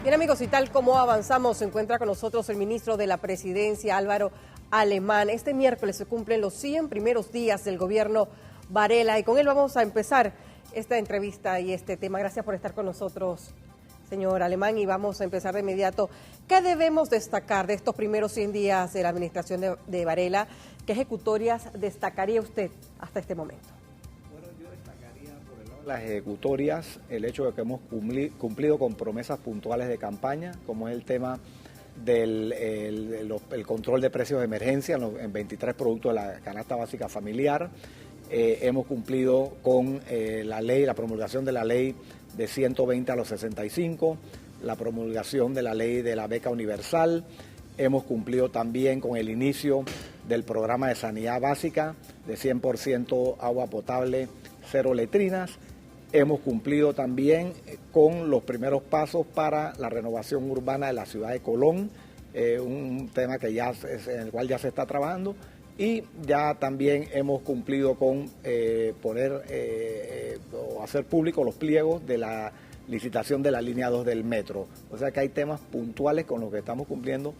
Bien, amigos, y tal como avanzamos, se encuentra con nosotros el ministro de la Presidencia, Álvaro Alemán. Este miércoles se cumplen los 100 primeros días del gobierno Varela y con él vamos a empezar esta entrevista y este tema. Gracias por estar con nosotros, señor Alemán, y vamos a empezar de inmediato. ¿Qué debemos destacar de estos primeros 100 días de la administración de Varela? ¿Qué ejecutorias destacaría usted hasta este momento? Bueno, yo destacaría por el lado de las ejecutorias el hecho de que hemos cumplido con promesas puntuales de campaña, como es el tema del el control de precios de emergencia en 23 productos de la canasta básica familiar. Hemos cumplido con la promulgación de la ley de 120 a los 65, la promulgación de la ley de la beca universal. Hemos cumplido también con el inicio del programa de sanidad básica de 100% agua potable, 0 letrinas. Hemos cumplido también con los primeros pasos para la renovación urbana de la ciudad de Colón, un tema que en el cual ya se está trabajando. Y ya también hemos cumplido con o hacer público los pliegos de la licitación de la línea 2 del metro. O sea que hay temas puntuales con los que estamos cumpliendo.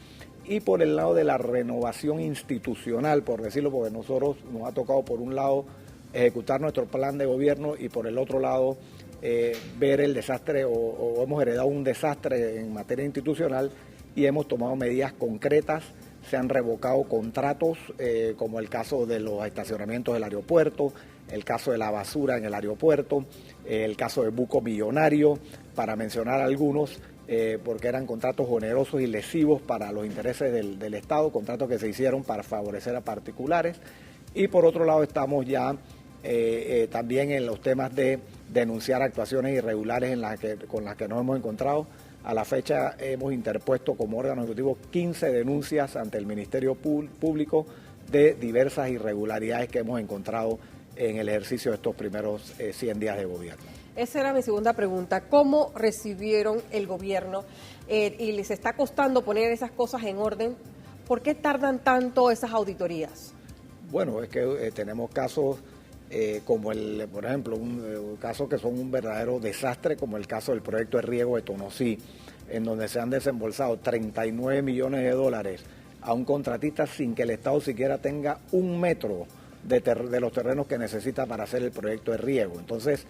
Y por el lado de la renovación institucional, por decirlo, porque nosotros nos ha tocado por un lado ejecutar nuestro plan de gobierno y por el otro lado ver el desastre o hemos heredado un desastre en materia institucional y hemos tomado medidas concretas. Se han revocado contratos, como el caso de los estacionamientos del aeropuerto, el caso de la basura en el aeropuerto, el caso de Buco Millonario, para mencionar algunos, porque eran contratos onerosos y lesivos para los intereses del Estado, contratos que se hicieron para favorecer a particulares. Y por otro lado estamos ya también en los temas de denunciar actuaciones irregulares con las que nos hemos encontrado. A la fecha hemos interpuesto como órgano ejecutivo 15 denuncias ante el Ministerio Público de diversas irregularidades que hemos encontrado en el ejercicio de estos primeros 100 días de gobierno. Esa era mi segunda pregunta. ¿Cómo recibieron el gobierno? ¿Y les está costando poner esas cosas en orden? ¿Por qué tardan tanto esas auditorías? Bueno, es que tenemos casos como por ejemplo, casos que son un verdadero desastre, como el caso del proyecto de riego de Tonosí, en donde se han desembolsado 39 millones de dólares a un contratista sin que el Estado siquiera tenga un metro de los terrenos que necesita para hacer el proyecto de riego. Entonces,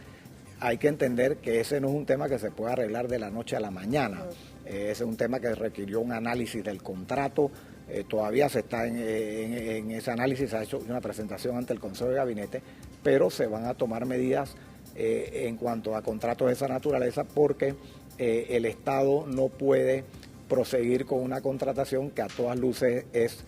hay que entender que ese no es un tema que se puede arreglar de la noche a la mañana. Ese es un tema que requirió un análisis del contrato. Todavía se está en ese análisis, se ha hecho una presentación ante el Consejo de Gabinete, pero se van a tomar medidas en cuanto a contratos de esa naturaleza porque el Estado no puede proseguir con una contratación que a todas luces es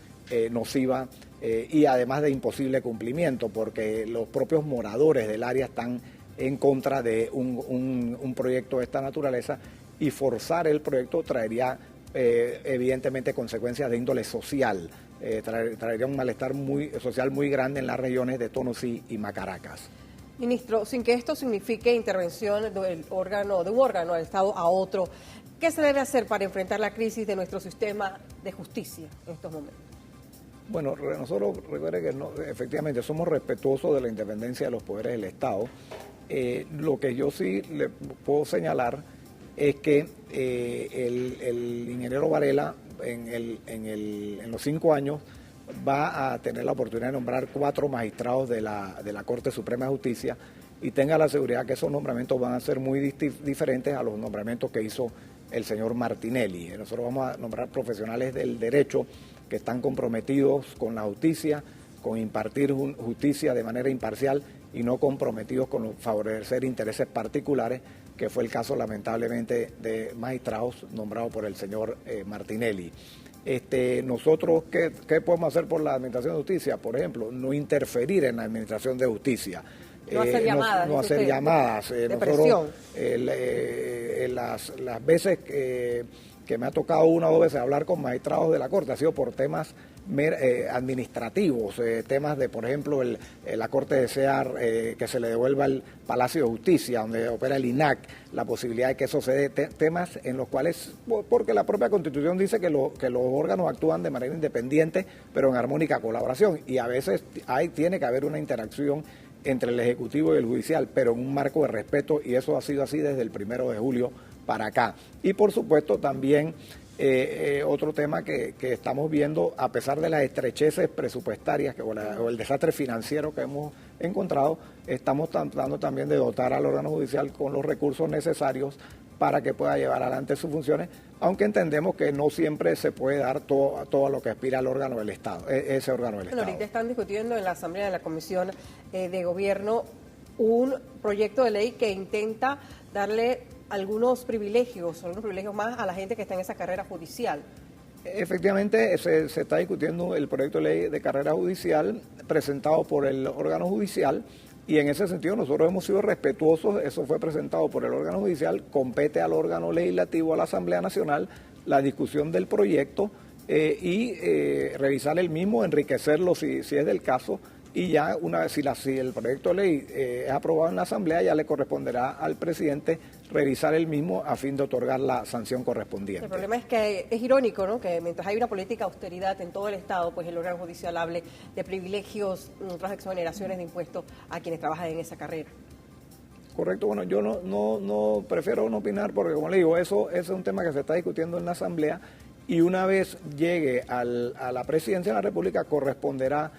nociva y además de imposible cumplimiento, porque los propios moradores del área están en contra de un proyecto de esta naturaleza y forzar el proyecto traería evidentemente consecuencias de índole social, traería un malestar social muy grande en las regiones de Tonosí y Macaracas. Ministro, sin que esto signifique intervención de un órgano del Estado a otro, ¿qué se debe hacer para enfrentar la crisis de nuestro sistema de justicia en estos momentos? Bueno, nosotros recuerde que efectivamente somos respetuosos de la independencia de los poderes del Estado. Lo que yo sí le puedo señalar es que el ingeniero Varela en los 5 años va a tener la oportunidad de nombrar 4 magistrados de la Corte Suprema de Justicia y tenga la seguridad que esos nombramientos van a ser muy diferentes a los nombramientos que hizo el señor Martinelli. Nosotros vamos a nombrar profesionales del derecho que están comprometidos con la justicia, con impartir justicia de manera imparcial y no comprometidos con favorecer intereses particulares, que fue el caso lamentablemente de magistrados nombrados por el señor Martinelli. Nosotros, ¿qué podemos hacer por la Administración de Justicia? Por ejemplo, no interferir en la Administración de Justicia. No hacer llamadas. No hacer llamadas. De presión. Las veces que me ha tocado 1 o 2 veces hablar con magistrados de la Corte ha sido por temas administrativos, temas de, por ejemplo, la Corte desea que se le devuelva el Palacio de Justicia, donde opera el INAC, la posibilidad de que eso se dé, temas en los cuales, porque la propia Constitución dice que los órganos actúan de manera independiente, pero en armónica colaboración, y a veces tiene que haber una interacción entre el Ejecutivo y el Judicial, pero en un marco de respeto, y eso ha sido así desde el 1 de julio para acá. Y por supuesto también otro tema que estamos viendo, a pesar de las estrecheces presupuestarias o el desastre financiero que hemos encontrado, estamos tratando también de dotar al órgano judicial con los recursos necesarios para que pueda llevar adelante sus funciones, aunque entendemos que no siempre se puede dar todo lo que aspira al órgano del Estado, ese órgano del Estado. Ahorita están discutiendo en la Asamblea de la Comisión de Gobierno un proyecto de ley que intenta darle algunos privilegios más a la gente que está en esa carrera judicial. Efectivamente, se está discutiendo el proyecto de ley de carrera judicial presentado por el órgano judicial, y en ese sentido nosotros hemos sido respetuosos. Eso fue presentado por el órgano judicial, compete al órgano legislativo, a la Asamblea Nacional, la discusión del proyecto y revisar el mismo, enriquecerlo si es del caso, y ya una vez si el proyecto de ley es aprobado en la Asamblea, ya le corresponderá al presidente revisar el mismo a fin de otorgar la sanción correspondiente. El problema es que es irónico, ¿no?, que mientras hay una política de austeridad en todo el Estado, pues el órgano judicial hable de privilegios, otras exoneraciones de impuestos a quienes trabajan en esa carrera. Correcto, bueno, yo no prefiero no opinar porque, como le digo, eso es un tema que se está discutiendo en la Asamblea, y una vez llegue a la Presidencia de la República corresponderá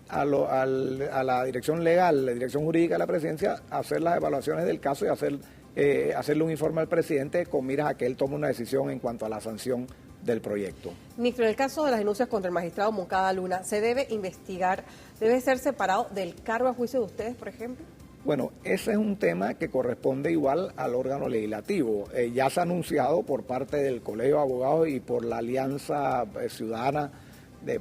a la dirección legal, la dirección jurídica de la Presidencia, hacer las evaluaciones del caso y hacerle un informe al presidente con miras a que él tome una decisión en cuanto a la sanción del proyecto. Ministro, en el caso de las denuncias contra el magistrado Moncada Luna, ¿se debe investigar, debe ser separado del cargo a juicio de ustedes, por ejemplo? Bueno, ese es un tema que corresponde igual al órgano legislativo. Ya se ha anunciado por parte del Colegio de Abogados y por la Alianza Ciudadana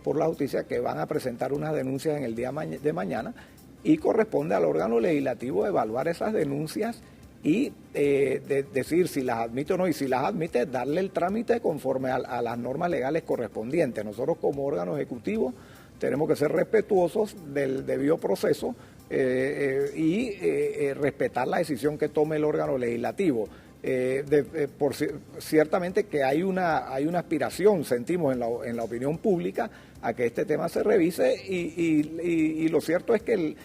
por la Justicia que van a presentar unas denuncias en el día de mañana, y corresponde al órgano legislativo evaluar esas denuncias y decir si las admite o no, y si las admite, darle el trámite conforme a las normas legales correspondientes. Nosotros como órgano ejecutivo tenemos que ser respetuosos del debido proceso y respetar la decisión que tome el órgano legislativo. Ciertamente que hay una aspiración, sentimos en la opinión pública, a que este tema se revise, y lo cierto es que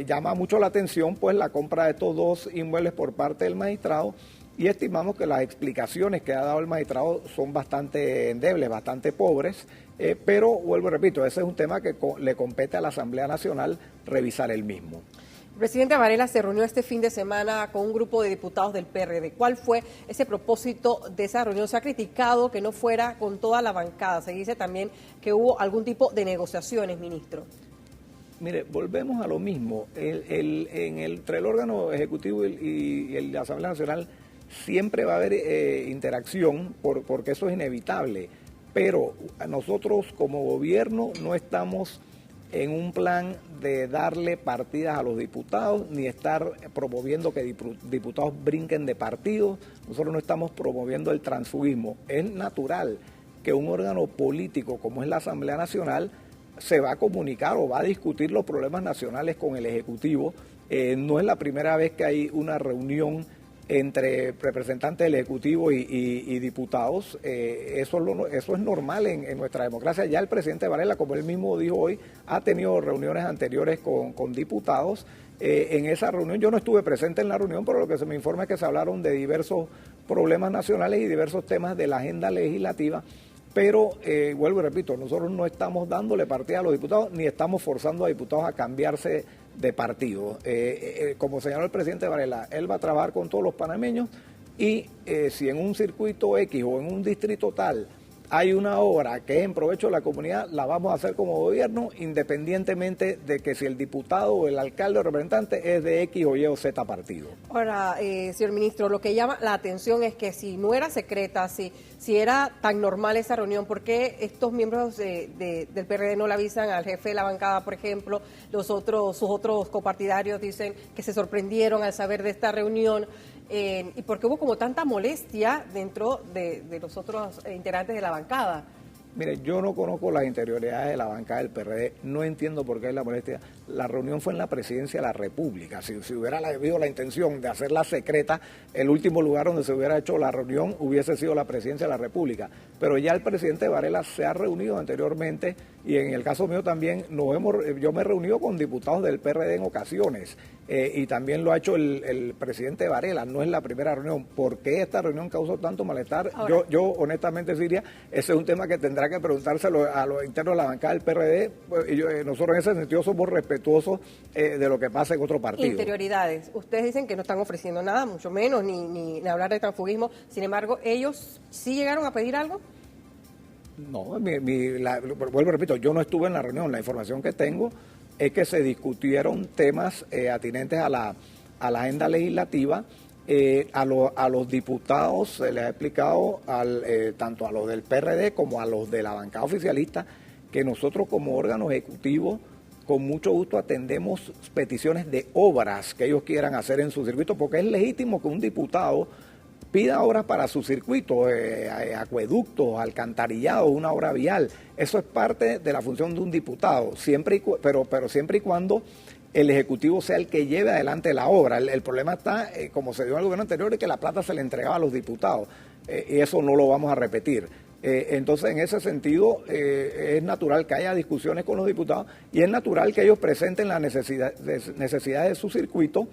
llama mucho la atención pues la compra de estos dos inmuebles por parte del magistrado, y estimamos que las explicaciones que ha dado el magistrado son bastante endebles, bastante pobres, pero vuelvo y repito, ese es un tema que le compete a la Asamblea Nacional revisar el mismo. El presidente Varela se reunió este fin de semana con un grupo de diputados del PRD. ¿Cuál fue ese propósito de esa reunión? Se ha criticado que no fuera con toda la bancada. Se dice también que hubo algún tipo de negociaciones, ministro. Mire, volvemos a lo mismo. Entre el órgano ejecutivo y la Asamblea Nacional siempre va a haber interacción, porque eso es inevitable. Pero nosotros como gobierno no estamos en un plan de darle partidas a los diputados, ni estar promoviendo que diputados brinquen de partidos. Nosotros no estamos promoviendo el transfugismo. Es natural que un órgano político como es la Asamblea Nacional se va a comunicar o va a discutir los problemas nacionales con el Ejecutivo. No es la primera vez que hay una reunión entre representantes del Ejecutivo y diputados. Eso es normal en nuestra democracia. Ya el presidente Varela, como él mismo dijo hoy, ha tenido reuniones anteriores con diputados. En esa reunión, yo no estuve presente en la reunión, pero lo que se me informa es que se hablaron de diversos problemas nacionales y diversos temas de la agenda legislativa. Pero, vuelvo y repito, nosotros no estamos dándole partida a los diputados, ni estamos forzando a diputados a cambiarse de partido. Como señaló el presidente Varela, él va a trabajar con todos los panameños, y si en un circuito X o en un distrito tal hay una obra que es en provecho de la comunidad, la vamos a hacer como gobierno, independientemente de que si el diputado o el alcalde o representante es de X o Y o Z partido. Ahora, señor ministro, lo que llama la atención es que si no era secreta, si era tan normal esa reunión, ¿por qué estos miembros del PRD no le avisan al jefe de la bancada, por ejemplo? Sus otros copartidarios dicen que se sorprendieron al saber de esta reunión. ¿Y por qué hubo como tanta molestia dentro de los otros integrantes de la bancada? Mire, yo no conozco las interioridades de la bancada del PRD, no entiendo por qué hay la molestia. la reunión fue en la Presidencia de la República. Si hubiera habido la intención de hacerla secreta, el último lugar donde se hubiera hecho la reunión hubiese sido la Presidencia de la República. Pero ya el presidente Varela se ha reunido anteriormente y en el caso mío también yo me he reunido con diputados del PRD en ocasiones y también lo ha hecho el presidente Varela. No es la primera reunión. ¿Por qué esta reunión causó tanto malestar? Yo honestamente diría, ese es un tema que tendrá que preguntárselo a los internos de la bancada del PRD. Nosotros en ese sentido somos respetuosos de lo que pasa en otro partido. Interioridades. Ustedes dicen que no están ofreciendo nada, mucho menos, ni hablar de transfugismo. Sin embargo, ¿ellos sí llegaron a pedir algo? No, vuelvo, repito, yo no estuve en la reunión. La información que tengo es que se discutieron temas atinentes a la agenda legislativa. A los diputados se les ha explicado, tanto a los del PRD como a los de la bancada oficialista, que nosotros como órgano ejecutivo con mucho gusto atendemos peticiones de obras que ellos quieran hacer en su circuito, porque es legítimo que un diputado pida obras para su circuito, acueductos, alcantarillado, una obra vial. Eso es parte de la función de un diputado, pero siempre y cuando el Ejecutivo sea el que lleve adelante la obra. El problema está, como se dio en el gobierno anterior, es que la plata se le entregaba a los diputados, y eso no lo vamos a repetir. Entonces, en ese sentido, es natural que haya discusiones con los diputados y es natural que ellos presenten las necesidades de su circuito,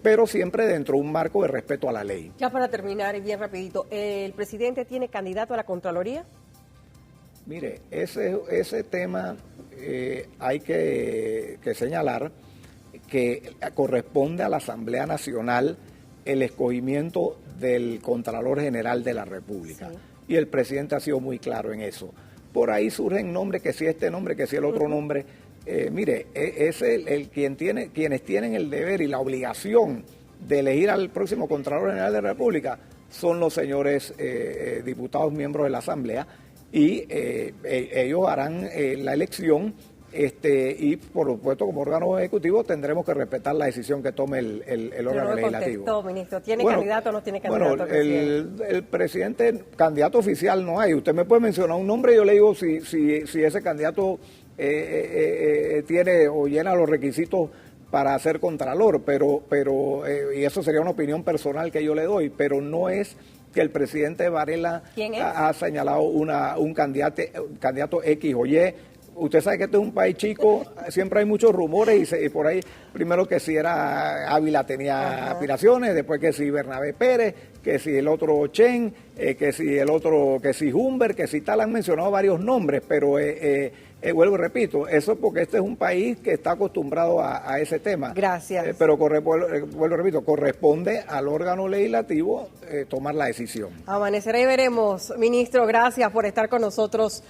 pero siempre dentro de un marco de respeto a la ley. Ya para terminar, y bien rapidito, ¿el presidente tiene candidato a la Contraloría? Mire, ese tema hay que señalar que corresponde a la Asamblea Nacional el escogimiento del Contralor General de la República. Sí. Y el presidente ha sido muy claro en eso. Por ahí surgen nombres, que si este nombre, que si el otro nombre. Mire, es quienes tienen el deber y la obligación de elegir al próximo Contralor General de la República son los señores diputados miembros de la Asamblea y ellos harán la elección. Y por supuesto como órgano ejecutivo tendremos que respetar la decisión que tome el órgano legislativo. Contestó, ministro. ¿Tiene candidato o no tiene candidato? Bueno, el presidente, candidato oficial no hay. Usted me puede mencionar un nombre y yo le digo si ese candidato tiene o llena los requisitos para ser contralor, y eso sería una opinión personal que yo le doy, pero no es que el presidente Varela ha señalado un candidato X o Y. Usted sabe que este es un país chico, siempre hay muchos rumores y por ahí, primero que si era Ávila tenía aspiraciones, después que si Bernabé Pérez, que si el otro Chen, que si Humber, que si tal, han mencionado varios nombres, pero vuelvo y repito, eso es porque este es un país que está acostumbrado a ese tema. Gracias. Pero vuelvo y repito, corresponde al órgano legislativo tomar la decisión. Amanecerá y veremos. Ministro, gracias por estar con nosotros.